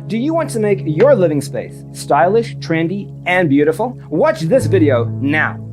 Do you want to make your living space stylish, trendy, and beautiful? Watch this video now.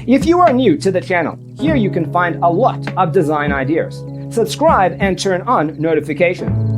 If you are new to the channel, here you can find a lot of design ideas. Subscribe and turn on notifications.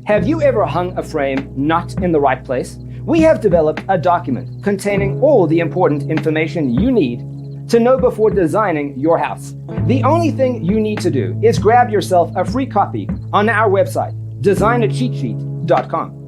Have you ever hung a frame not in the right place? We have developed a document containing all the important information you need to know before designing your house. The only thing you need to do is grab yourself a free copy on our website, designacheatsheet.com.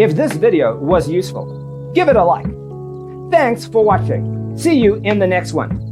If this video was useful, give it a like. Thanks for watching. See you in the next one.